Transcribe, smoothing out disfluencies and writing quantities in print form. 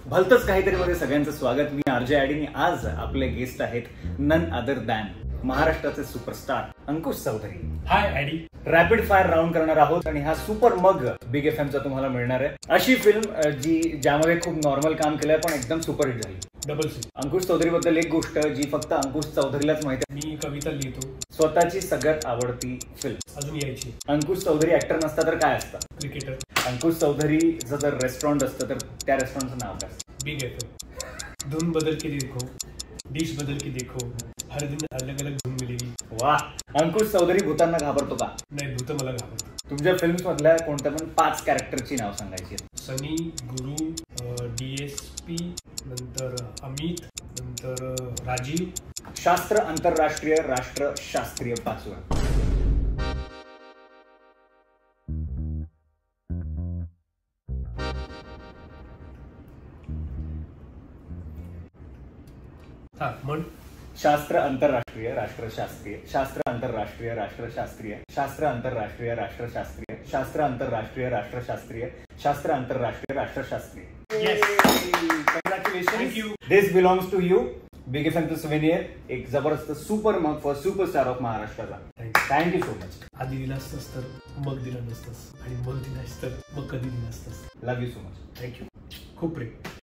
भलतंच काहीतरी मध्ये सगळ्यांचं स्वागत. मी आरजे ॲडी. आज आपले गेस्ट आहेत नन अदर दॅन महाराष्ट्राचे सुपरस्टार अंकुश चौधरी. हाय ॲडी. रॅपिड फायर राऊंड करणार आहोत आणि हा सुपर मग बिग FM चा तुम्हाला मिळणार आहे. अशी फिल्म ज्यामध्ये खूप नॉर्मल काम केलंय पण एकदम सुपरहिट झाली. Double C. अंकुश चौधरी बद्दल एक गोष्ट जी फक्त अंकुश चौधरीलाच माहिती आहे. मी कविता लिहितो. स्वतःची सगळ्यात आवडती फिल्म अजून यायची. अंकुश चौधरी ऍक्टर नसता तर काय असतं? क्रिकेटर. अंकुश चौधरीचं जर रेस्टॉरंट असतं तर त्या रेस्टॉरंटचं नाव काय असतं? Big FM. धुन बदल के देखो, डिश बदल के देखो, हर दिन अलग अलग धुन मिलेगी. वा. अंकुश चौधरी भूतांना घाबरतो का? नाही, भूत मला घाबरतो. तुमच्या फिल्म्स मधल्या कोणत्या पण 5 कॅरेक्टरची नाव सांगायची. सनी, गुरु, DSP, नंतर अमित, नंतर राजीव. शास्त्र आंतरराष्ट्रीय राष्ट्र शास्त्रीय 5वा. म्हण. शास्त्र आंतरराष्ट्रीय राष्ट्रशास्त्रीय, शास्त्र आंतरराष्ट्रीय राष्ट्रशास्त्रीय, शास्त्र आंतरराष्ट्रीय राष्ट्रशास्त्रीय, शास्त्र आंतरराष्ट्रीय राष्ट्रशास्त्रीय, शास्त्र आंतरराष्ट्रीय राष्ट्रशास्त्रीय. Congratulations. Thank you. This belongs to you. Big FM चं सुवेनियर, एक जबरदस्त सुपर मग फॉर सुपरस्टार ऑफ महाराष्ट्राचा. Thank you so much. आधी दिला असतंस तर मग दिला नसतंस आणि मग दिलास तर मग कधी दिला असतंस. Love you so much. Thank you. खूप प्रेम.